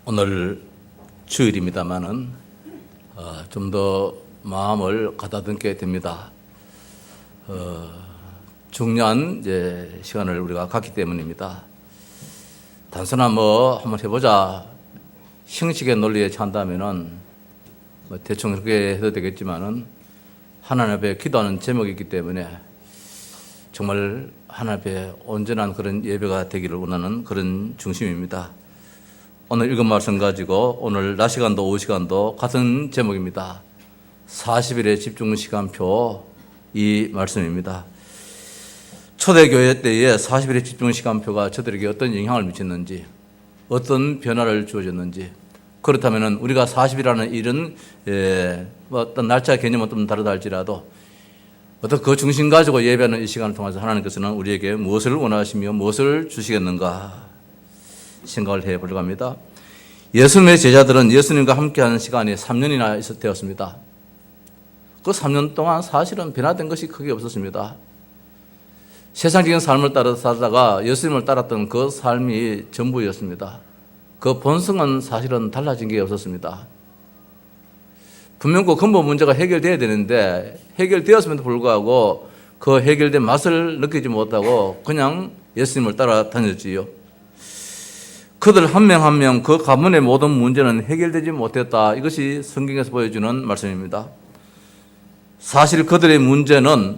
오늘 주일입니다만은 좀 더 마음을 가다듬게 됩니다. 중요한 시간을 우리가 갖기 때문입니다. 단순한 한번 해보자 형식의 논리에 찬다면은 대충 그렇게 해도 되겠지만은 하나님 앞에 기도하는 제목이기 때문에 정말 하나님 앞에 온전한 그런 예배가 되기를 원하는 그런 중심입니다. 오늘 읽은 말씀 가지고 오늘 낮 시간도 오후 시간도 같은 제목입니다. 40일의 집중 시간표 이 말씀입니다. 초대교회 때에 40일의 집중 시간표가 저들에게 어떤 영향을 미쳤는지, 어떤 변화를 주어졌는지, 그렇다면 우리가 40일이라는 일은 어떤 날짜 개념은 좀 다르다 할지라도 어떤 그 중심 가지고 예배하는 이 시간을 통해서 하나님께서는 우리에게 무엇을 원하시며 무엇을 주시겠는가 생각을 해보려고 합니다. 예수님의 제자들은 예수님과 함께하는 시간이 3년이나 되었습니다. 그 3년 동안 사실은 변화된 것이 크게 없었습니다. 세상적인 삶을 따라 살다가 예수님을 따랐던 그 삶이 전부였습니다. 그 본성은 사실은 달라진 게 없었습니다. 분명 그 근본 문제가 해결돼야 되는데 해결되었음에도 불구하고 그 해결된 맛을 느끼지 못하고 그냥 예수님을 따라다녔지요. 그들 한 명 한 명 그 가문의 모든 문제는 해결되지 못했다. 이것이 성경에서 보여주는 말씀입니다. 사실 그들의 문제는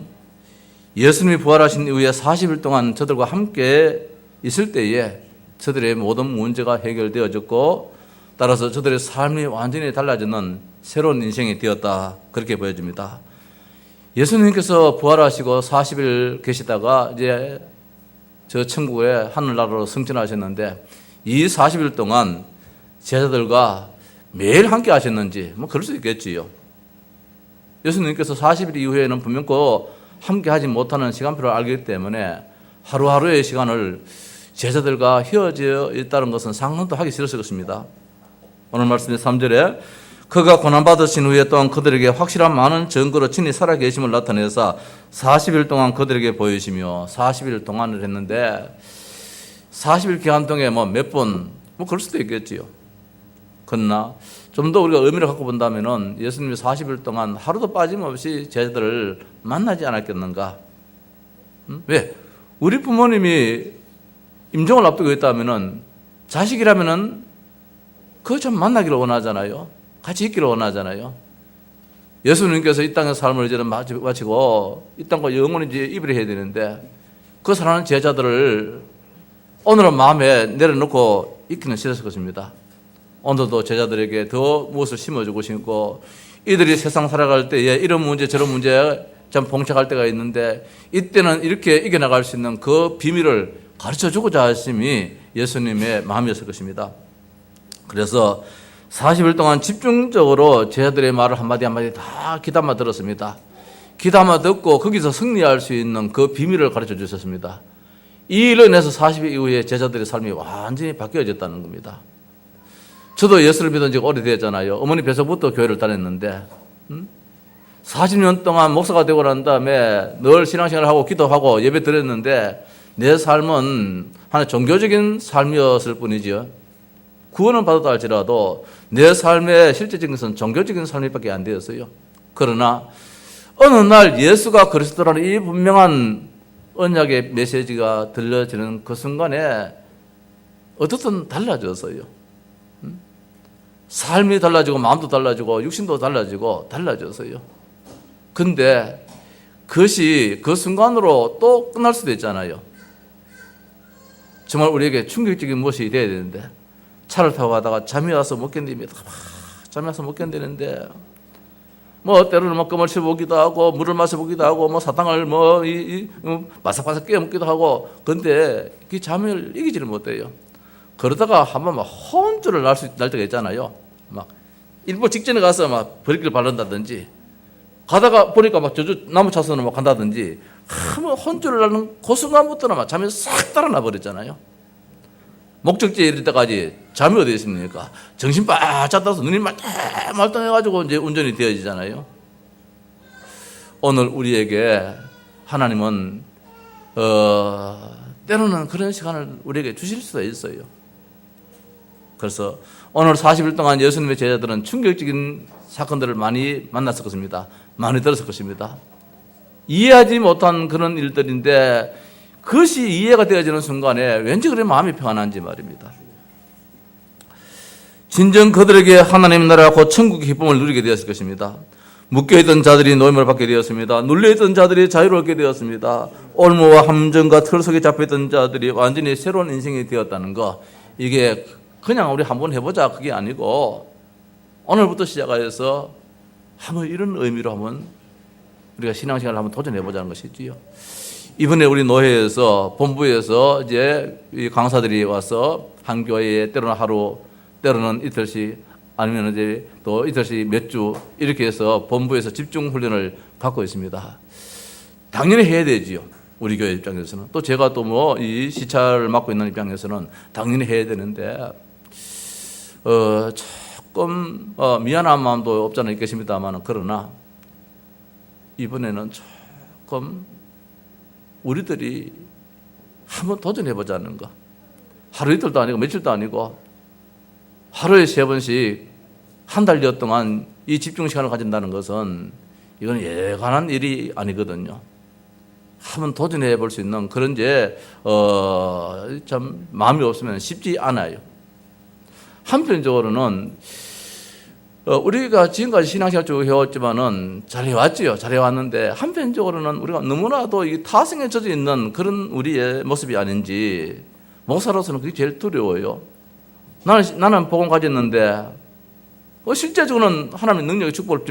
예수님이 부활하신 이후에 40일 동안 저들과 함께 있을 때에 저들의 모든 문제가 해결되어졌고 따라서 저들의 삶이 완전히 달라지는 새로운 인생이 되었다. 그렇게 보여집니다. 예수님께서 부활하시고 40일 계시다가 이제 저 천국의 하늘나라로 승천하셨는데 이 40일 동안 제자들과 매일 함께 하셨는지 그럴 수 있겠지요. 예수님께서 40일 이후에는 분명 함께 하지 못하는 시간표를 알기 때문에 하루하루의 시간을 제자들과 헤어져 있다는 것은 상상도 하기 싫었을 것입니다. 오늘 말씀의 3절에 그가 고난받으신 후에 또한 그들에게 확실한 많은 증거로 친히 살아계심을 나타내사 40일 동안 그들에게 보이시며 40일 동안을 했는데 40일 기간 동안에 몇 번, 그럴 수도 있겠지요. 그러나 좀 더 우리가 의미를 갖고 본다면은 예수님이 40일 동안 하루도 빠짐없이 제자들을 만나지 않았겠는가? 왜? 우리 부모님이 임종을 앞두고 있다면은 자식이라면은 그거 좀 만나기를 원하잖아요. 같이 있기를 원하잖아요. 예수님께서 이 땅의 삶을 이제는 마치고 이 땅과 영원히 이제 이별해야 되는데 그 사랑하는 제자들을 오늘은 마음에 내려놓고 있기는 싫었을 것입니다. 오늘도 제자들에게 더 무엇을 심어주고 싶고 이들이 세상 살아갈 때에 이런 문제 저런 문제에 참 봉착할 때가 있는데 이때는 이렇게 이겨나갈 수 있는 그 비밀을 가르쳐주고자 하심이 예수님의 마음이었을 것입니다. 그래서 40일 동안 집중적으로 제자들의 말을 한마디 한마디 다 귀담아 들었습니다. 귀담아 듣고 거기서 승리할 수 있는 그 비밀을 가르쳐 주셨습니다. 이 일로 인해서 40일 이후에 제자들의 삶이 완전히 바뀌어졌다는 겁니다. 저도 예수를 믿은 지가 오래됐잖아요. 어머니 뱃속부터 교회를 다녔는데 40년 동안 목사가 되고 난 다음에 늘 신앙생활을 하고 기도하고 예배 드렸는데 내 삶은 하나의 종교적인 삶이었을 뿐이죠. 구원은 받았다 할지라도 내 삶의 실제적인 것은 종교적인 삶밖에 안 되었어요. 그러나 어느 날 예수가 그리스도라는 이 분명한 언약의 메시지가 들려지는 그 순간에 어떻든 달라졌어요. 삶이 달라지고 마음도 달라지고 육신도 달라졌어요. 근데 그것이 그 순간으로 또 끝날 수도 있잖아요. 정말 우리에게 충격적인 무엇이 돼야 되는데 차를 타고 가다가 잠이 와서 못 견딥니다. 잠이 와서 못 견디는데 때로는 껌을 씹어보기도 하고 물을 마셔보기도 하고 사탕을 바삭바삭 깨먹기도 하고 근데 그 잠을 이기지를 못해요. 그러다가 한번 혼쭐을 날 때가 있잖아요. 일부 직전에 가서 버리기를 바른다든지 가다가 보니까 저쪽 나무 차선으로 간다든지 한번 혼쭐을 나는 그 순간부터는 잠이 싹 달아나 버렸잖아요. 목적지에 이를 때까지 잠이 어디 있습니까? 정신 바짝 따서 눈이 말똥해가지고 이제 운전이 되어지잖아요. 오늘 우리에게 하나님은 때로는 그런 시간을 우리에게 주실 수도 있어요. 그래서 오늘 40일 동안 예수님의 제자들은 충격적인 사건들을 많이 만났을 것입니다. 많이 들었을 것입니다. 이해하지 못한 그런 일들인데 그것이 이해가 되어지는 순간에 왠지 그런 마음이 평안한지 말입니다. 진정 그들에게 하나님의 나라 곧 천국의 기쁨을 누리게 되었을 것입니다. 묶여있던 자들이 노임을 받게 되었습니다. 눌려있던 자들이 자유롭게 되었습니다. 올무와 함정과 틀 속에 잡혀있던 자들이 완전히 새로운 인생이 되었다는 거, 이게 그냥 우리 한번 해보자 그게 아니고 오늘부터 시작해서 한번 이런 의미로 한번 우리가 신앙생활을 한번 도전해보자는 것이지요. 이번에 우리 노회에서 본부에서 이제 이 강사들이 와서 한 교회에 때로는 하루, 때로는 이틀씩, 아니면 이제 또 이틀씩 몇 주 이렇게 해서 본부에서 집중 훈련을 갖고 있습니다. 당연히 해야 되지요. 우리 교회 입장에서는. 또 제가 또 뭐 이 시차를 맡고 있는 입장에서는 당연히 해야 되는데 조금 미안한 마음도 없지 않아 있겠습니다만, 그러나 이번에는 조금 우리들이 한번 도전해보자는 거. 하루 이틀도 아니고 며칠도 아니고 하루에 3번씩 한 달여 동안 이 집중 시간을 가진다는 것은 이건 예관한 일이 아니거든요. 한번 도전해 볼 수 있는 그런 이제 참 마음이 없으면 쉽지 않아요. 한편적으로는 우리가 지금까지 신앙생활 쭉 해왔지만은 잘해왔지요. 잘해왔는데 한편적으로는 우리가 너무나도 이 타성에 젖어 있는 그런 우리의 모습이 아닌지 목사로서는 그게 제일 두려워요. 나는 복음 가졌는데 실제적으로는 하나님의 능력의 축복을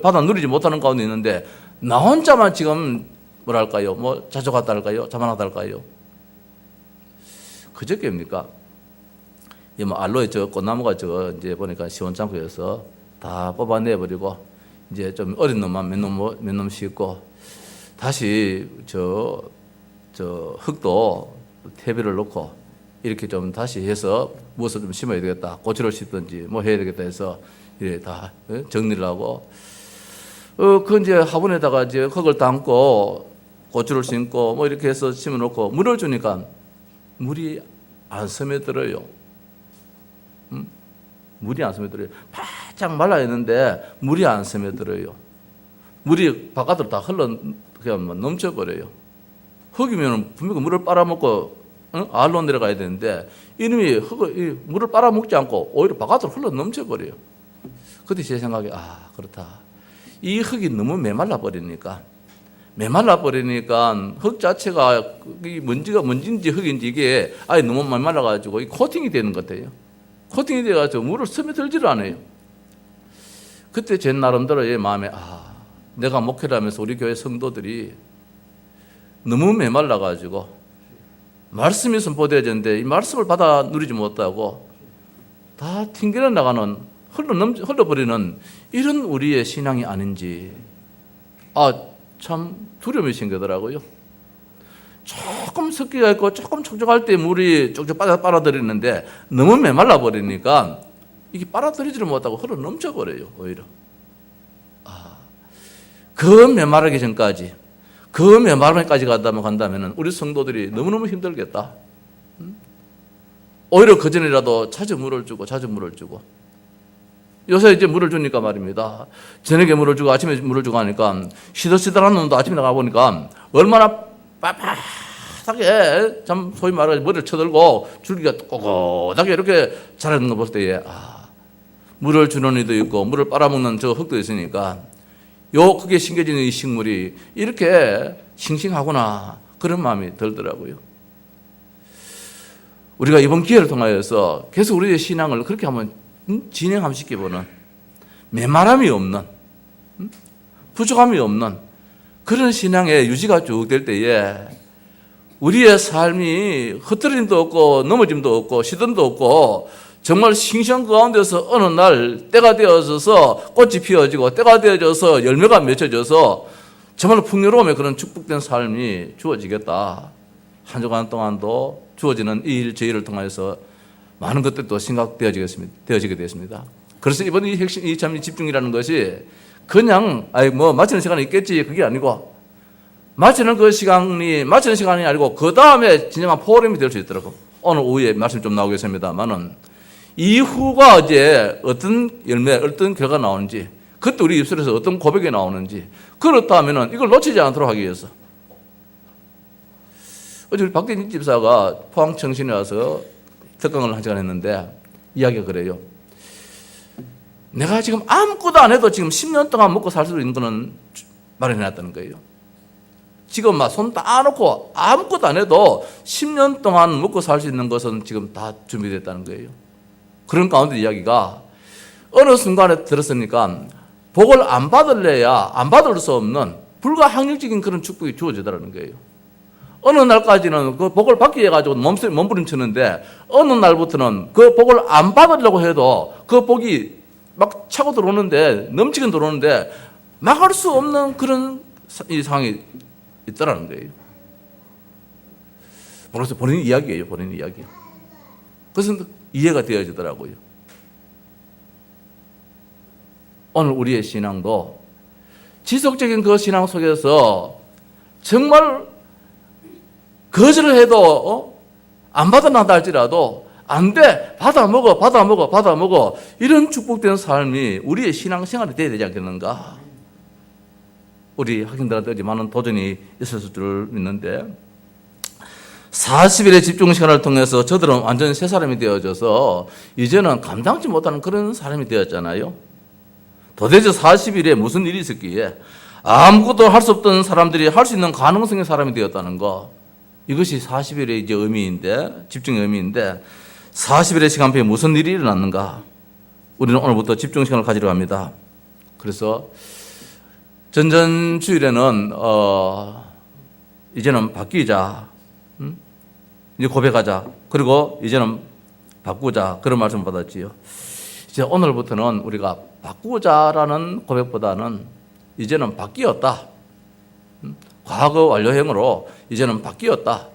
받아 누리지 못하는 가운데 있는데 나 혼자만 지금 뭐랄까요? 뭐 자족하다 할까요? 자만하다 할까요? 그저께입니까? 뭐 알로에 저 꽃나무가 이제 보니까 시원찮고여서 다 뽑아내버리고 이제 좀 어린 놈만 몇 놈 씻고 다시 저 흙도 퇴비를 넣고 이렇게 좀 다시 해서 무엇을 좀 심어야 되겠다. 고추를 심든지 뭐 해야 되겠다 해서 이래 다 정리를 하고 그 이제 화분에다가 이제 흙을 담고 고추를 심고 뭐 이렇게 해서 심어놓고 물을 주니까 물이 안 스며들어요. 물이 안 스며들어요. 바짝 말라 있는데 물이 안 스며들어요. 물이 바깥으로 다 그냥 넘쳐버려요. 흙이면 분명히 물을 빨아먹고 알로 내려가야 되는데 이놈이 물을 빨아먹지 않고 오히려 바깥으로 흘러 넘쳐버려요. 그때 제 생각에 그렇다. 이 흙이 너무 메말라 버리니까 흙 자체가 먼지인지 흙인지 이게 아예 너무 메말라가지고 이 코팅이 되는 것 같아요. 코팅이 돼가지고 물을 스며들지를 않아요. 그때 제 나름대로의 마음에 내가 목회를 하면서 우리 교회 성도들이 너무 메말라가지고 말씀이 선포되어졌는데 이 말씀을 받아 누리지 못하고 다 튕겨내 나가는 흘러버리는 이런 우리의 신앙이 아닌지 참 두려움이 생기더라고요. 조금 섞여가 있고 조금 촉촉할 때 물이 쪽쪽 빨아들이는데 너무 메말라 버리니까 이게 빨아들이지를 못하고 흘러 넘쳐버려요. 오히려 그 메마르기 전까지 그 메마르기까지 간다면 우리 성도들이 너무너무 힘들겠다. 오히려 그 전이라도 자주 물을 주고 요새 이제 물을 주니까 말입니다. 저녁에 물을 주고 아침에 물을 주고 하니까 시들시들한 놈도 아침에 나가보니까 얼마나 빳빳하게 참 소위 말해 머리를 쳐들고 줄기가 꼿꼿하게 이렇게 자라는 거 볼 때에 물을 주는 이도 있고 물을 빨아먹는 저 흙도 있으니까 그게 심겨지는 이 식물이 이렇게 싱싱하구나 그런 마음이 들더라고요. 우리가 이번 기회를 통하여서 계속 우리의 신앙을 그렇게 한번 진행시켜보는 메마람이 없는 부족함이 없는 그런 신앙의 유지가 쭉 될 때에 우리의 삶이 흐트림도 없고 넘어짐도 없고 시든도 없고 정말 싱싱한 그 가운데서 어느 날 때가 되어져서 꽃이 피어지고 때가 되어져서 열매가 맺혀져서 정말 풍요로움의 그런 축복된 삶이 주어지겠다. 한 주간 동안도 주어지는 이 일 저희를 통해서 많은 것들도 생각되어지게 되었습니다. 그래서 이번 이 핵심 이 집중이라는 것이 그냥 마치는 시간이 있겠지 그게 아니고 마치는 시간이 아니고 그 다음에 진정한 포럼이 될 수 있더라고. 오늘 오후에 말씀 좀 나오겠습니다만은 이후가 이제 어떤 열매, 어떤 결과가 나오는지, 그때 우리 입술에서 어떤 고백이 나오는지, 그렇다면은 이걸 놓치지 않도록 하기 위해서. 어제 우리 박대진 집사가 포항청신에 와서 특강을 한 시간 했는데 이야기가 그래요. 내가 지금 아무것도 안 해도 지금 10년 동안 먹고 살 수 있는 거는 마련해놨다는 거예요. 지금 막 손 다 놓고 아무것도 안 해도 10년 동안 먹고 살 수 있는 것은 지금 다 준비됐다는 거예요. 그런 가운데 이야기가 어느 순간에 들었으니까 복을 안 받을래야 안 받을 수 없는 불가항력적인 그런 축복이 주어지더라는 거예요. 어느 날까지는 그 복을 받기 위해 가지고 몸부림치는데 어느 날부터는 그 복을 안 받으려고 해도 그 복이 막 차고 들어오는데, 넘치게 들어오는데 막을 수 없는 그런 이 상황이 있더라는 거예요. 그래서 본인 이야기예요, 본인 이야기. 그것은 이해가 되어지더라고요. 오늘 우리의 신앙도 지속적인 그 신앙 속에서 정말 거절을 해도 안 받아난다 할지라도 안 돼, 받아 먹어 이런 축복된 삶이 우리의 신앙생활이 되어야 되지 않겠는가. 우리 학생들한테 어제 많은 도전이 있었을 줄 믿는데 40일의 집중 시간을 통해서 저들은 완전 새 사람이 되어져서 이제는 감당치 못하는 그런 사람이 되었잖아요. 도대체 40일에 무슨 일이 있었기에 아무것도 할 수 없던 사람들이 할 수 있는 가능성의 사람이 되었다는 거, 이것이 40일의 이제 의미인데, 집중의 의미인데 40일의 시간표에 무슨 일이 일어났는가? 우리는 오늘부터 집중 시간을 가지려 합니다. 그래서 전전 주일에는 이제는 바뀌자, 이제 고백하자, 그리고 이제는 바꾸자, 그런 말씀을 받았지요. 이제 오늘부터는 우리가 바꾸자라는 고백보다는 이제는 바뀌었다, 과거 완료형으로 이제는 바뀌었다,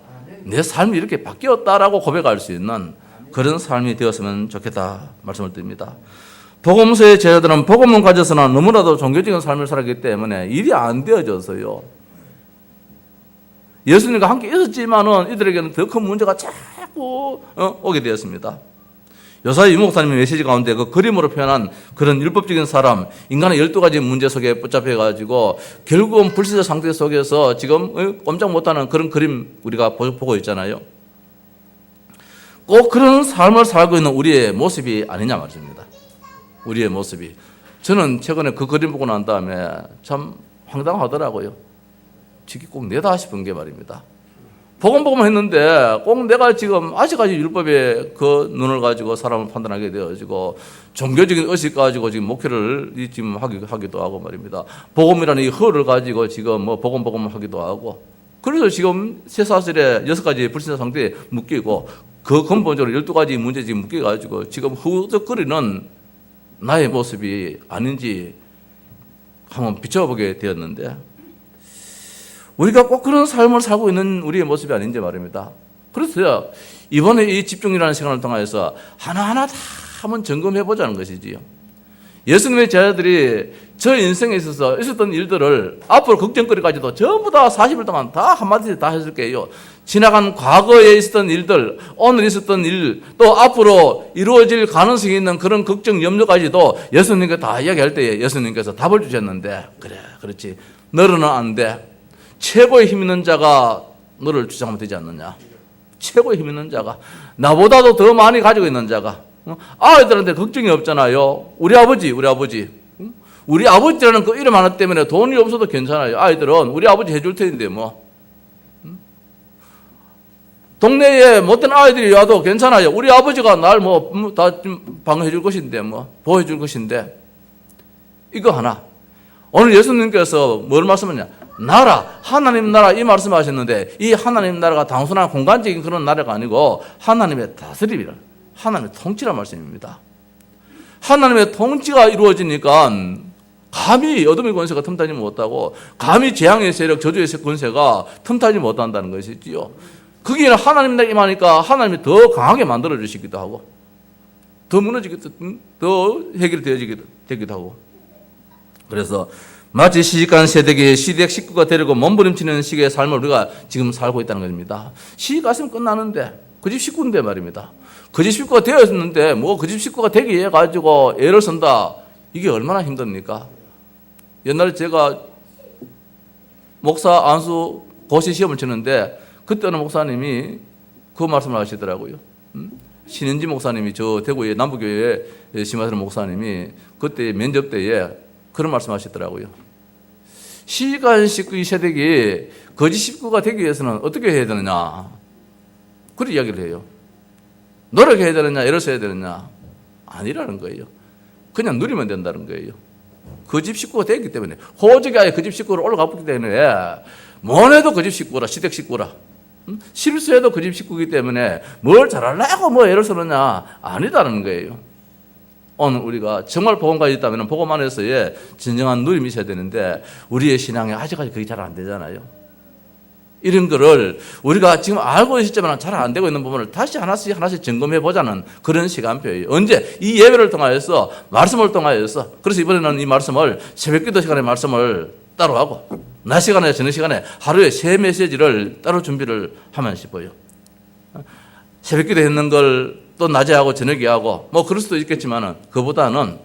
내 삶이 이렇게 바뀌었다라고 고백할 수 있는 그런 삶이 되었으면 좋겠다 말씀을 드립니다. 복음서의 제자들은 복음을 가져서나 너무나도 종교적인 삶을 살았기 때문에 일이 안 되어져서요. 예수님과 함께 있었지만은 이들에게는 더 큰 문제가 자꾸 오게 되었습니다. 요사이 유목사님의 메시지 가운데 그 그림으로 표현한 그런 율법적인 사람, 인간의 12가지 문제 속에 붙잡혀가지고 결국은 불신자 상태 속에서 지금 꼼짝 못하는 그런 그림 우리가 보고 있잖아요. 꼭 그런 삶을 살고 있는 우리의 모습이 아니냐 말입니다. 우리의 모습이. 저는 최근에 그 그림 보고 난 다음에 참 황당하더라고요. 지금 꼭 내다 싶은 게 말입니다. 복음 했는데 꼭 내가 지금 아직까지 율법의 그 눈을 가지고 사람을 판단하게 되어지고 종교적인 의식 가지고 지금 목회를 지금 하기도 하고 말입니다. 복음이라는 이 허를 가지고 지금 뭐 복음 하기도 하고, 그래서 지금 쇠사슬에 6가지 불신자 상태에 묶이고 그 근본적으로 12가지 문제 지금 묶여가지고 지금 후적거리는 나의 모습이 아닌지 한번 비춰보게 되었는데, 우리가 꼭 그런 삶을 살고 있는 우리의 모습이 아닌지 말입니다. 그래서 이번에 이 집중이라는 시간을 통해서 하나하나 다 한번 점검해 보자는 것이지요. 예수님의 제자들이 저 인생에 있어서 있었던 일들을 앞으로 걱정거리까지도 전부 다 40일 동안 다 한마디씩 다 했을 거예요. 지나간 과거에 있었던 일들, 오늘 있었던 일, 또 앞으로 이루어질 가능성이 있는 그런 걱정, 염려까지도 예수님께 다 이야기할 때에 예수님께서 답을 주셨는데, 그래, 그렇지. 너로는 안 돼. 최고의 힘 있는 자가 너를 주장하면 되지 않느냐. 최고의 힘 있는 자가, 나보다도 더 많이 가지고 있는 자가, 아이들한테 걱정이 없잖아요. 우리 아버지라는 그 이름 하나 때문에 돈이 없어도 괜찮아요. 아이들은 우리 아버지 해줄 텐데 뭐. 동네에 못된 아이들이 와도 괜찮아요. 우리 아버지가 날 다 방어해 줄 것인데 뭐 보호해 줄 것인데. 이거 하나. 오늘 예수님께서 뭘 말씀하냐? 나라, 하나님 나라 이 말씀하셨는데, 이 하나님 나라가 단순한 공간적인 그런 나라가 아니고 하나님의 다스림이라, 하나님의 통치란 말씀입니다. 하나님의 통치가 이루어지니까 감히 어둠의 권세가 틈타지 못하고, 감히 재앙의 세력, 저주의 권세가 틈타지 못한다는 것이지요. 거기에는 하나님 나라 임하니까 하나님이 더 강하게 만들어 주시기도 하고, 더 무너지기도, 더 해결되어지기도 하고. 그래서 마치 시집간 세대기의 시댁 식구가 되려고 몸부림치는 식의 삶을 우리가 지금 살고 있다는 겁니다. 시집 갔으면 끝나는데 그 집 식구인데 말입니다. 그 집 식구가 되었는데 뭐 그 집 식구가 되기 위해 가지고 애를 쓴다. 이게 얼마나 힘듭니까? 옛날에 제가 목사 안수 고시 시험을 치는데 그때 어느 목사님이 그 말씀을 하시더라고요. 신은지 목사님이 저 대구의 남부교회 심하선 목사님이 그때 면접 때에 그런 말씀 하시더라고요. 시간 식구의 세대기 거짓 식구가 되기 위해서는 어떻게 해야 되느냐. 그런 이야기를 해요. 노력해야 되느냐, 애를 써야 되느냐. 아니라는 거예요. 그냥 누리면 된다는 거예요. 그 집 식구가 되기 때문에 호적이 아예 그 집 식구로 올라가 보기 때문에 뭐해도 그 집 식구라, 시댁 식구라. 실수해도 그 집 식구이기 때문에 뭘 잘하려고 뭐 애를 쓰느냐. 아니다는 거예요. 오늘 우리가 정말 복음가 있다면 복음 안에서의 진정한 누림이 있어야 되는데 우리의 신앙에 아직까지 그게 잘 안 되잖아요. 이런 거를 우리가 지금 알고 있었지만 잘 안 되고 있는 부분을 다시 하나씩 점검해 보자는 그런 시간표예요. 언제? 이 예배를 통하여서 말씀을 통하여서. 그래서 이번에는 이 말씀을 새벽기도 시간에 말씀을 따로 하고 낮 시간에 저녁 시간에 하루에 3메시지를 따로 준비를 하면 싶어요. 새벽기도 했는 걸 또 낮에 하고 저녁에 하고 뭐 그럴 수도 있겠지만은 그보다는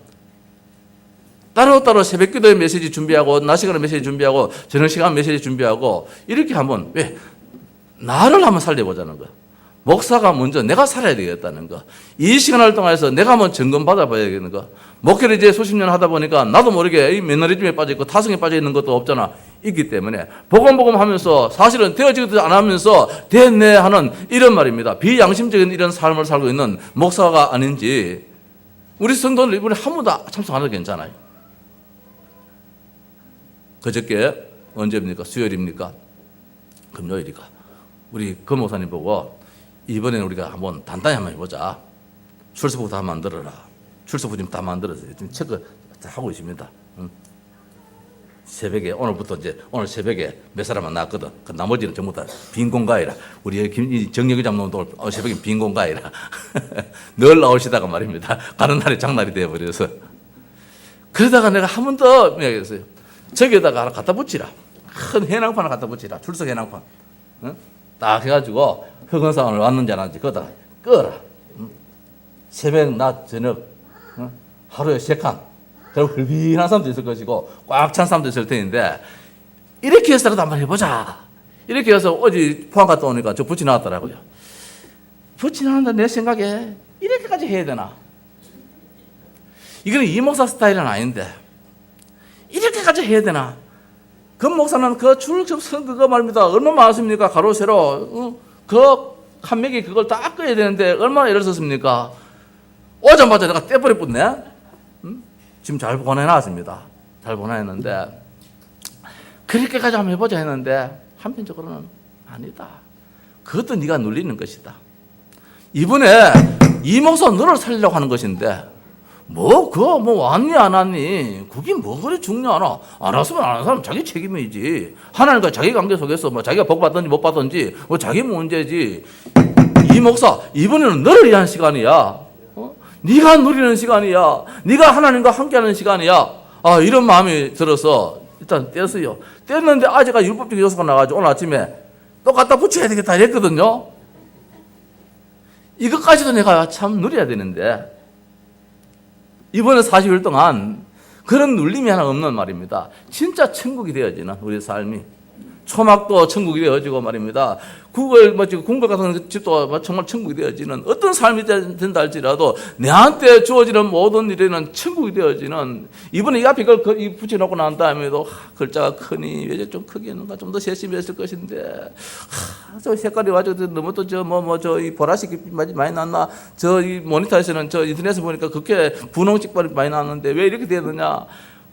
따로따로 새벽기도의 메시지 준비하고 낮 시간에 메시지 준비하고 저녁 시간 메시지 준비하고 이렇게 한번 왜 나를 한번 살려보자는 거야. 목사가 먼저 내가 살아야 되겠다는 거. 이 시간을 통해서 내가 한번 점검 받아봐야 되는 거. 목회를 이제 수십 년 하다 보니까 나도 모르게 이 매너리즘에 빠져 있고 타성에 빠져 있는 것도 없잖아. 있기 때문에 복음 하면서 사실은 되어지지도 않으면서 됐네 하는 이런 말입니다. 비양심적인 이런 삶을 살고 있는 목사가 아닌지 우리 성도들 이번에 한 번도 참석 안 해도 괜찮아요. 그저께 언제입니까? 수요일입니까? 금요일이가. 우리 그 목사님 보고 이번에는 우리가 한번 단단히 한번 해보자. 출석부 다 만들어라. 출석부 지금 다 만들었어요. 지금 체크 다 하고 있습니다. 새벽에 오늘부터 이제 오늘 새벽에 몇 사람만 나왔거든. 그 나머지는 전부 다 빈 공가이라. 우리 정력이 잡는 놈도 새벽에 빈 공가이라. 늘 나오시다가 말입니다. 가는 날이 장날이 되어버려서. 그러다가 내가 한 번 더 이야기했어요. 저기에다가 하나 갖다 붙이라. 큰 해낭판 하나 갖다 붙이라. 출석 해낭판. 딱 해가지고 흑원상을 왔는지 안 왔는지 거기다 꺼라. 새벽, 낮, 저녁 하루에 3칸. 그리고 흘빈한 사람도 있을 것이고 꽉 찬 사람도 있을 텐데 이렇게 해서라도 한번 해보자. 이렇게 해서 어제 포항 갔다 오니까 저 붙이 나왔더라고요. 붙이 나왔는데 내 생각에 이렇게까지 해야 되나? 이거는 이 목사 스타일은 아닌데 이렇게까지 해야 되나? 그 목사는 그 출석선 그거 말입니다. 얼마나 많습니까? 가로 세로 그 한 명이 그걸 다 끄야 되는데 얼마나 애를 썼습니까? 오자마자 내가 떼버려 붙네. 지금 잘 보내놨습니다. 잘 보내놨는데 그렇게까지 한번 해보자 했는데 한편적으로는 아니다. 그것도 네가 눌리는 것이다. 이번에 이 목사 너를 살리려고 하는 것인데 그거 왔니 안 왔니? 그게 뭐 그리 중요하나? 안 왔으면 안 한 사람 자기 책임이지. 하나님과 자기 관계 속에서 자기가 복 받든지 못 받든지 자기 문제지. 이 목사 이번에는 너를 위한 시간이야. 네가 누리는 시간이야. 네가 하나님과 함께하는 시간이야. 이런 마음이 들어서 일단 뗐어요. 뗐는데 아직까지 율법적 요소가 나가지고 오늘 아침에 또 갖다 붙여야 되겠다 했거든요. 이것까지도 내가 참 누려야 되는데 이번에 40일 동안 그런 눌림이 하나 없는 말입니다. 진짜 천국이 되어지는 우리 삶이. 초막도 천국이 되어지고 말입니다. 궁궐 같은 집도 정말 천국이 되어지는 어떤 삶이 된다 할지라도 내한테 주어지는 모든 일에는 천국이 되어지는 이번에 이 앞에 이걸 붙여놓고 난 다음에도 글자가 크니 왜 좀 크게 했는가 좀 더 세심했을 것인데 저 색깔이 와서 너무 또 이 보라색 많이 났나 이 모니터에서는 인터넷에서 보니까 그렇게 분홍색 많이 났는데 왜 이렇게 되느냐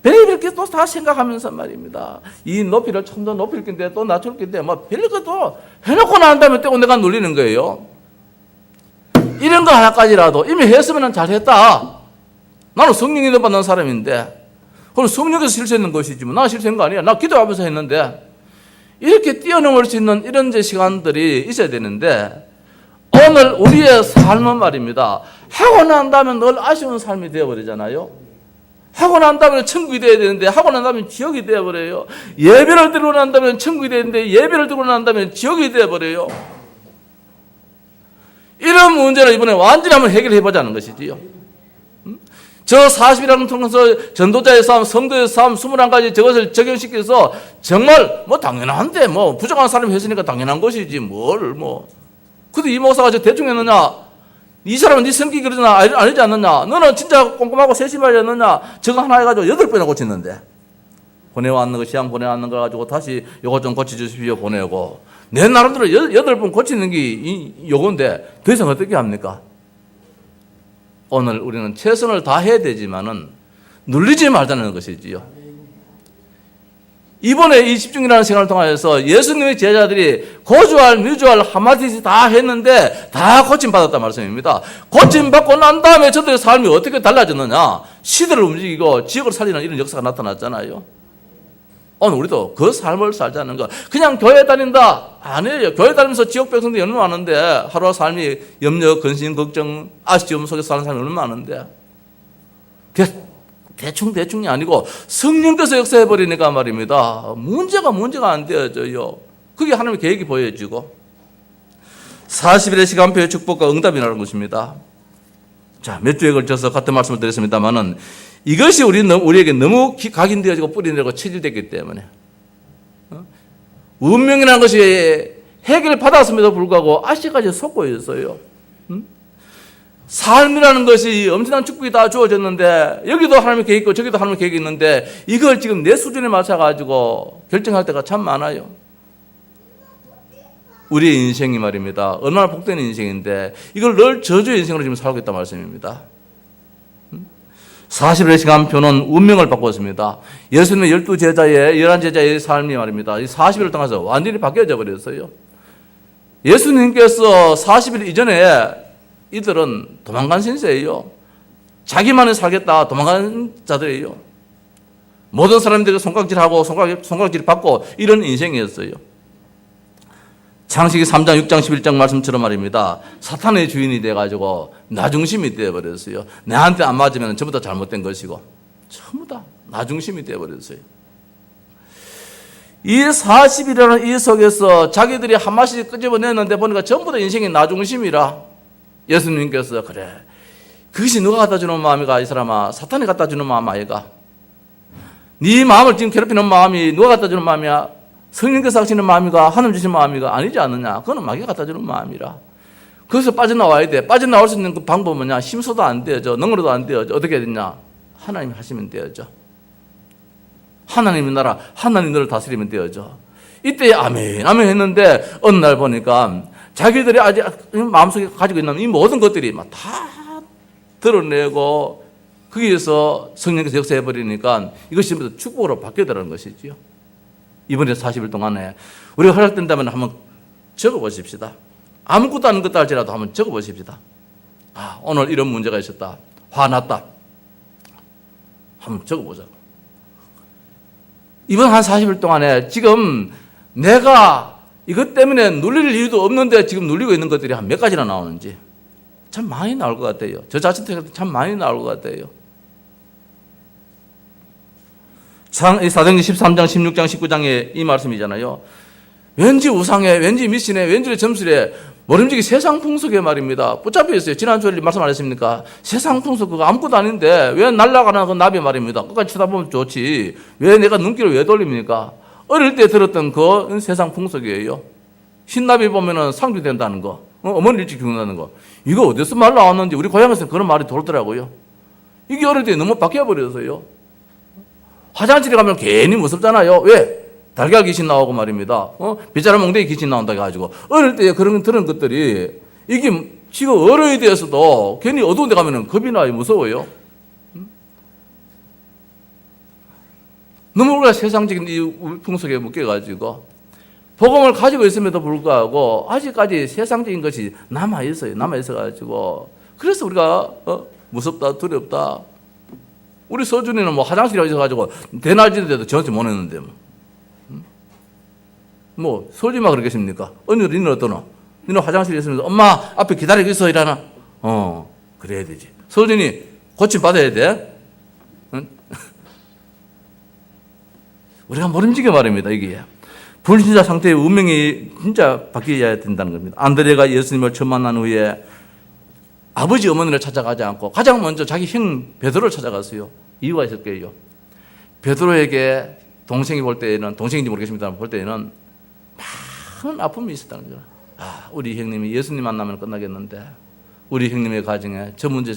이렇게 또 다 생각하면서 말입니다. 이 높이를 좀 더 높일 건데 또 낮출 건데 별것도 해놓고 난 다음에 또 내가 눌리는 거예요. 이런 거 하나까지라도 이미 했으면 잘했다. 나는 성령이 받는 사람인데 그럼 성령에서 실수했는 것이지 나 실수한 거 아니야. 나 기도하면서 했는데 이렇게 뛰어넘을 수 있는 이런 시간들이 있어야 되는데 오늘 우리의 삶은 말입니다. 하고 난 다음에 늘 아쉬운 삶이 되어버리잖아요. 하고 난 다음에 천국이 돼야 되는데 하고 난 다음에 지옥이 되어버려요. 예배를 드리고 난 다음에 천국이 되는데 예배를 드리고 난 다음에 지옥이 되어버려요. 이런 문제를 이번에 완전히 한번 해결해 보자는 것이지요. 저 40일을 통해서 전도자의 삶, 성도의 삶 21가지 저것을 적용시켜서 정말 뭐 당연한데 뭐 부정한 사람이 했으니까 당연한 것이지 뭘 뭐. 근데 이 목사가 저 대충 했느냐? 이 사람은 네 성격이 그러잖아. 아니지 않느냐? 너는 진짜 꼼꼼하고 세심하지 않느냐? 저거 하나 해가지고 8번이나 고쳤는데. 보내왔는 거, 시험 보내왔는 거 가지고 다시 요거 좀 고쳐주십시오 보내고. 내 나름대로 8번 고치는 게 요건데 더 이상 어떻게 합니까? 오늘 우리는 최선을 다해야 되지만은 눌리지 말자는 것이지요. 이번에 이 집중이라는 시간을 통해서 예수님의 제자들이 고주할, 미주할 한마디씩 다 했는데 다 고침받았단 말씀입니다. 고침받고 난 다음에 저들의 삶이 어떻게 달라졌느냐? 시대를 움직이고 지역을 살리는 이런 역사가 나타났잖아요. 오늘 우리도 그 삶을 살자는 거. 그냥 교회 다닌다 아니에요. 교회 다니면서 지역 백성들이 얼마나 많은데 하루와 삶이 염려, 근심, 걱정, 아쉬움 속에 사는 사람이 얼마나 많은데 대충이 아니고 성령께서 역사해버리니까 말입니다. 문제가 안 되어져요. 그게 하나님의 계획이 보여지고 40일의 시간표의 축복과 응답이라는 것입니다. 자, 몇 주에 걸쳐서 같은 말씀을 드렸습니다만은 이것이 우리에게 너무 각인되어지고 뿌리내고 체질됐기 때문에 운명이라는 것이 해결을 받았음에도 불구하고 아직까지 속고 있어요. 삶이라는 것이 엄청난 축복이 다 주어졌는데 여기도 하나님의 계획이 있고 저기도 하나님의 계획이 있는데 이걸 지금 내 수준에 맞춰가지고 결정할 때가 참 많아요. 우리의 인생이 말입니다. 얼마나 복된 인생인데 이걸 늘 저주의 인생으로 지금 살고 있단 말씀입니다. 40일의 시간표는 운명을 바꿨습니다. 예수님의 12제자의 11제자의 삶이 말입니다. 이 40일을 통해서 완전히 바뀌어져 버렸어요. 예수님께서 40일 이전에 이들은 도망간 신세예요. 자기만이 살겠다 도망간 자들이에요. 모든 사람들에게 손가락질하고 손가락질 받고 이런 인생이었어요. 창세기 3장, 6장, 11장 말씀처럼 말입니다. 사탄의 주인이 돼가지고 나중심이 되어버렸어요. 내한테 안 맞으면 전부 다 잘못된 것이고 전부 다 나중심이 되어버렸어요. 이 40이라는 이 속에서 자기들이 한 마씩 끄집어냈는데 보니까 전부 다 인생이 나중심이라 예수님께서 그래 그것이 누가 갖다 주는 마음이가 이 사람아 사탄이 갖다 주는 마음 아이가 네 마음을 지금 괴롭히는 마음이 누가 갖다 주는 마음이야 성령께서 하시는 마음이가 하나님 주신 마음이가 아니지 않느냐 그거는 마귀가 갖다 주는 마음이라 거기서 빠져나와야 돼. 빠져나올 수 있는 그 방법은 뭐냐 힘써도 안 되어져 능으로도 안 되어져 어떻게 해야 되냐 하나님이 하시면 되어져 하나님의 나라 하나님 너를 다스리면 되어져 이때 아멘 했는데 어느 날 보니까 자기들이 아직 마음속에 가지고 있는 이 모든 것들이 막 다 드러내고 거기에서 성령께서 역사해버리니까 이것이 전부 축복으로 바뀌어들어가는 것이지요. 이번에 40일 동안에 우리가 허락된다면 한번 적어보십시다. 아무것도 아닌 것도 할지라도 한번 적어보십시다. 아, 오늘 이런 문제가 있었다. 화났다. 한번 적어보자고. 이번 한 40일 동안에 지금 내가 이것 때문에 눌릴 이유도 없는데 지금 눌리고 있는 것들이 한 몇 가지나 나오는지 참 많이 나올 것 같아요. 저 자신도 참 많이 나올 것 같아요. 사도행전 13장, 16장, 19장에 이 말씀이잖아요. 왠지 우상에, 왠지 미신에, 왠지 점술에, 모름지기 세상 풍속에 말입니다. 붙잡혀 있어요. 지난주에 말씀 안 했습니까? 세상 풍속 그거 아무것도 아닌데 왜 날아가는 그 나비 말입니다. 끝까지 쳐다보면 좋지. 왜 내가 눈길을 왜 돌립니까? 어릴 때 들었던 그 세상 풍속이에요. 흰나비 보면은 상주된다는 거, 어머니 일찍 죽는다는 거. 이거 어디서 말 나왔는지 우리 고향에서 그런 말이 돌더라고요. 이게 어릴 때 너무 바뀌어버렸어요. 화장실에 가면 괜히 무섭잖아요. 왜? 달걀 귀신 나오고 말입니다. 빗자루 몽둥이 귀신 나온다 해가지고. 어릴 때 그런 것들이 이게 지금 어른이 되어서도 괜히 어두운 데 가면 겁이 나요. 무서워요. 너무 우리가 세상적인 이 풍속에 묶여가지고 복음을 가지고 있음에도 불구하고 아직까지 세상적인 것이 남아있어요. 남아있어가지고. 그래서 우리가 무섭다, 두렵다. 우리 서준이는 뭐 화장실에 있어가지고 대낮인데도 저한테 못 했는데 뭐 설리마 그러겠습니까? 언니는 니는 어떠노? 니는 화장실에 있으면서 엄마 앞에 기다리고 있어 이러나? 그래야 되지. 서준이 고침 받아야 돼. 응? 우리가 모름지게 말입니다. 이게 불신자 상태의 운명이 진짜 바뀌어야 된다는 겁니다. 안드레가 예수님을 처음 만난 후에 아버지 어머니를 찾아가지 않고 가장 먼저 자기 형 베드로를 찾아갔어요. 이유가 있을 거예요. 베드로에게 동생이 볼 때에는, 동생인지 모르겠습니다만 볼 때에는 많은 아픔이 있었다는 거예요. 아, 우리 형님이 예수님 만나면 끝나겠는데, 우리 형님의 가정에 저 문제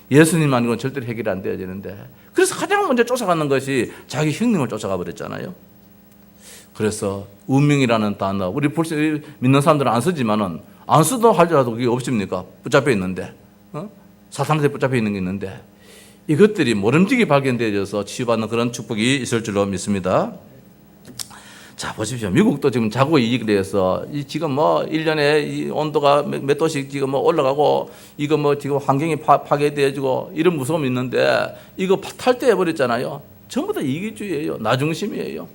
예수님 아니고는 절대로 해결이 안 되어지는데, 그래서 가장 먼저 쫓아가는 것이 자기 형님을 쫓아가 버렸잖아요. 그래서 운명이라는 단어, 우리 벌써 믿는 사람들은 안 쓰지만은 안 쓰도 할지라도 그게 없습니까? 붙잡혀 있는데, 사탄한테 붙잡혀 있는 게 있는데, 이것들이 모름지기 발견되어져서 치유받는 그런 축복이 있을 줄로 믿습니다. 자, 보십시오. 미국도 지금 자고 이익에 대해서 지금 뭐 1년에 이 온도가 몇 도씩 지금 뭐 올라가고, 이거 뭐 지금 환경이 파괴되어지고 이런 무서움이 있는데, 이거 탈퇴해버렸잖아요. 전부 다 이기주의예요. 나중심이에요.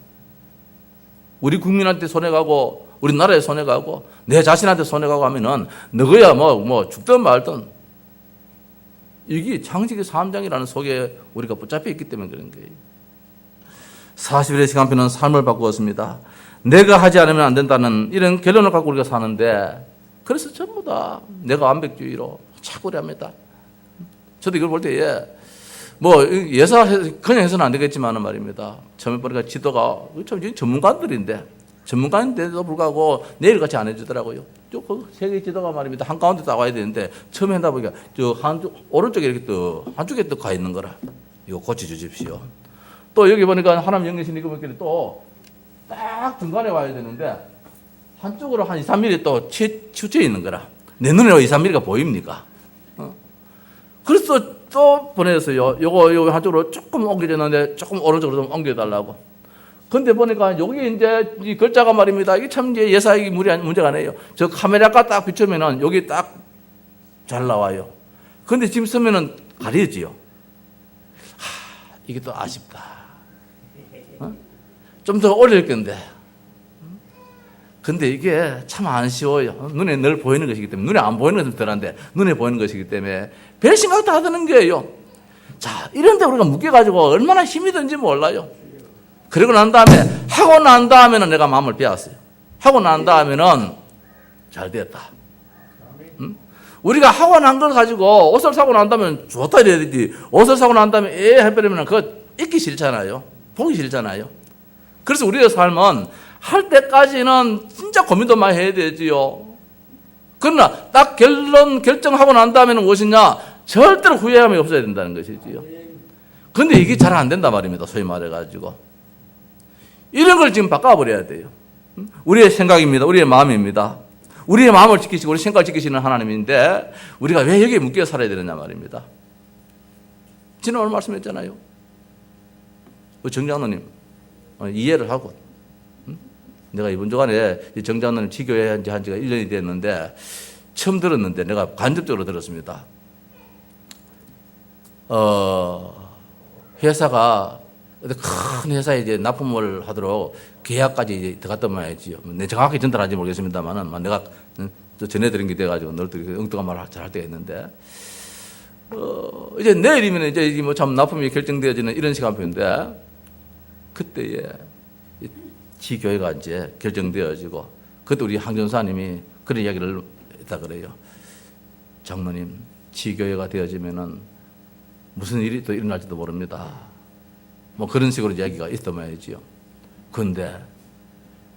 우리 국민한테 손해가고, 우리 나라에 손해가고, 내 자신한테 손해가고 하면은, 너야 뭐 죽든 말든. 이게 창세기 3장이라는 속에 우리가 붙잡혀 있기 때문에 그런 거예요. 40일의 시간표는 삶을 바꾸었습니다. 내가 하지 않으면 안 된다는 이런 결론을 갖고 우리가 사는데, 그래서 전부 다 내가 완벽주의로 자꾸 합니다. 저도 이걸 볼 때, 뭐 그냥 해서는 안 되겠지만은 말입니다. 처음에 보니까 지도가 참 전문가들인데, 전문가인데도 불구하고 내일같이 안 해주더라고요. 그 세계 지도가 말입니다. 한가운데 나와야 되는데, 처음에 한다 보니까 저 한쪽 오른쪽에 이렇게 또 한쪽에 또 가 있는 거라. 이거 고쳐주십시오. 또 여기 보니까 하나님 영계신 이거 보니까 또 딱 중간에 와야 되는데, 한쪽으로 한 2, 3mm 또 치우쳐 있는 거라. 내 눈에 2, 3mm가 보입니까? 그래서 또 보내줬어요. 요거 한쪽으로 조금 옮겨졌는데, 조금 오른쪽으로 좀 옮겨달라고. 근데 보니까 여기 이제 이 글자가 말입니다. 이게 참 이제 예사기 문제가 아니에요. 저 카메라가 딱 비추면은 여기 딱 잘 나와요. 근데 지금 쓰면은 가려지요. 이게 또 아쉽다. 좀 더 어려울 건데. 근데 이게 참 안 쉬워요. 눈에 늘 보이는 것이기 때문에. 눈에 안 보이는 것은 덜한데, 눈에 보이는 것이기 때문에 별 생각도 하는 거예요. 자, 이런데 우리가 묶여가지고 얼마나 힘이 든지 몰라요. 그리고 난 다음에, 하고 난 다음에는 내가 마음을 빼앗어요. 하고 난 다음에는 잘 됐다. 우리가 하고 난 걸 가지고 옷을 사고 난 다음에 좋다 이래야 되지. 옷을 사고 난 다음에 해버리면 그거 입기 싫잖아요. 보기 싫잖아요. 그래서 우리의 삶은 할 때까지는 진짜 고민도 많이 해야 되지요. 그러나 딱 결정하고 난 다음에는 무엇이냐? 절대로 후회함이 없어야 된다는 것이지요. 근데 이게 잘 안 된단 말입니다. 소위 말해가지고. 이런 걸 지금 바꿔버려야 돼요. 우리의 생각입니다. 우리의 마음입니다. 우리의 마음을 지키시고 우리 생각을 지키시는 하나님인데, 우리가 왜 여기에 묶여 살아야 되느냐 말입니다. 지난 오늘 말씀했잖아요. 정 장로님 이해를 하고, 내가 이번 주간에 정 장로님 지교회 한 지가 1년이 됐는데 처음 들었는데 내가 간접적으로 들었습니다. 회사가 큰 회사에 이제 납품을 하도록 계약까지 이제 들어갔단 말이지요. 내 정확히 전달하지 모르겠습니다만은 내가 또 전해드린 게 돼가지고 늘 엉뚱한 말을 잘 할 때가 있는데, 이제 내일이면 이제 뭐 참 납품이 결정되어지는 이런 시간표인데, 그때에 지교회가 이제 결정되어지고, 그때 우리 항전사님이 그런 이야기를 했다 그래요. 장로님, 지교회가 되어지면은 무슨 일이 또 일어날지도 모릅니다. 뭐 그런 식으로 이야기가 있단 말이지요. 근데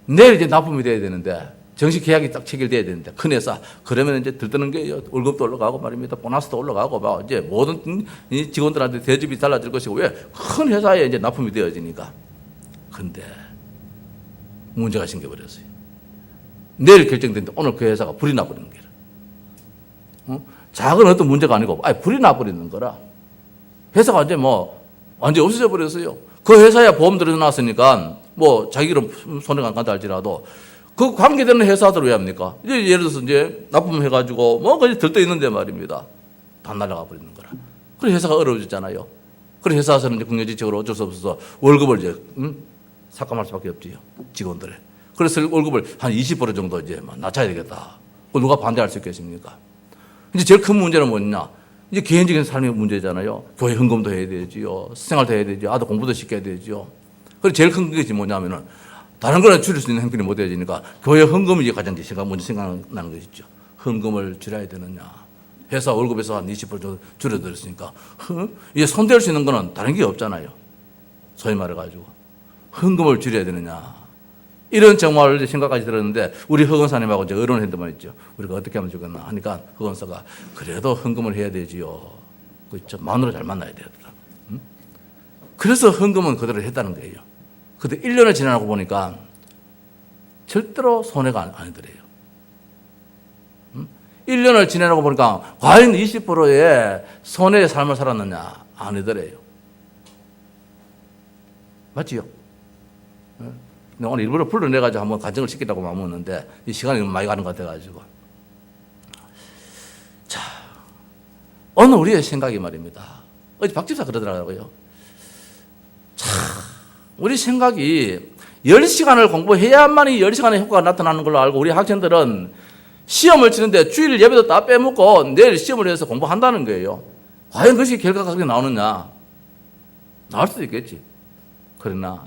내일 이제 납품이 돼야 되는데, 정식 계약이 딱 체결돼야 되는데, 큰 회사 그러면 이제 들뜨는 게 월급도 올라가고 말입니다. 보너스도 올라가고 막 이제 모든 직원들한테 대접이 달라질 것이고, 왜 큰 회사에 이제 납품이 되어지니까. 근데 문제가 생겨버렸어요. 내일 결정됐는데 오늘 그 회사가 불이 나버리는 거라. 작은 어떤 문제가 아니고 불이 나버리는 거라. 회사가 이제 완전히 없어져 버렸어요. 그 회사에 보험 들어놨으니까 뭐 자기로 손해가 안 간다 할지라도 그 관계되는 회사들 왜 합니까? 이제 예를 들어서 이제 납품해가지고 뭐 그냥 들떠 있는데 말입니다. 다 날아가 버리는 거라. 그래서 회사가 어려워졌잖아요. 그래서 회사에서는 이제 국내지적으로 어쩔 수 없어서 월급을 이제 삭감할 수밖에 없지요. 직원들의. 그래서 월급을 한 20% 정도 이제 낮춰야 되겠다. 누가 반대할 수 있겠습니까? 이제 제일 큰 문제는 뭐냐? 이제 개인적인 삶의 문제잖아요. 교회 헌금도 해야 되지요. 생활도 해야 되죠. 아들 공부도 시켜야 되죠. 그리고 제일 큰 것이 뭐냐면은 다른 거는 줄일 수 있는 형편이 못 되어지니까 교회 헌금이 가장 제가 먼저 생각나는 것이죠. 헌금을 줄여야 되느냐. 회사 월급에서 한 20% 정도 줄여들었으니까 이제 손댈 수 있는 거는 다른 게 없잖아요. 소위 말해가지고 헌금을 줄여야 되느냐. 이런 정말 생각까지 들었는데 우리 허건사님하고 이제 의논했던 말이죠. 우리가 어떻게 하면 좋겠나 하니까 허건사가 그래도 헌금을 해야 되지요. 그렇죠. 마누라 잘 만나야 돼요. 그래서 헌금은 그대로 했다는 거예요. 근데 1년을 지나고 보니까 절대로 손해가 아니더래요. 1년을 지나고 보니까 과연 20%의 손해의 삶을 살았느냐? 아니더래요. 맞지요? 오늘 일부러 불러내가지고 한번 가정을 시키려고 마음먹었는데 이 시간이 너무 많이 가는 것 같아가지고. 자, 오늘 우리의 생각이 말입니다. 어제 박 집사 그러더라고요. 자, 우리 생각이 10시간을 공부해야만이 10시간의 효과가 나타나는 걸로 알고 우리 학생들은 시험을 치는데 주일 예배도 다 빼먹고 내일 시험을 해서 공부한다는 거예요. 과연 그것이 결과가 그렇게 나오느냐? 나올 수도 있겠지. 그러나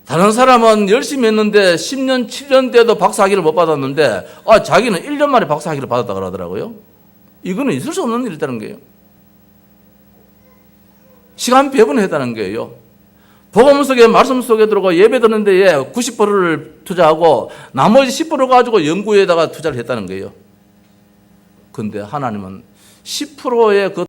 다른 사람은 열심히 했는데 10년, 7년 돼도 박사학위를 못 받았는데 자기는 1년 만에 박사학위를 받았다 그러더라고요. 이거는 있을 수 없는 일이라는 거예요. 시간 배분했다는 거예요. 복음 속에 말씀 속에 들어가 예배 드는 데에 90%를 투자하고 나머지 10% 가지고 연구에다가 투자를 했다는 거예요. 그런데 하나님은 10%의 그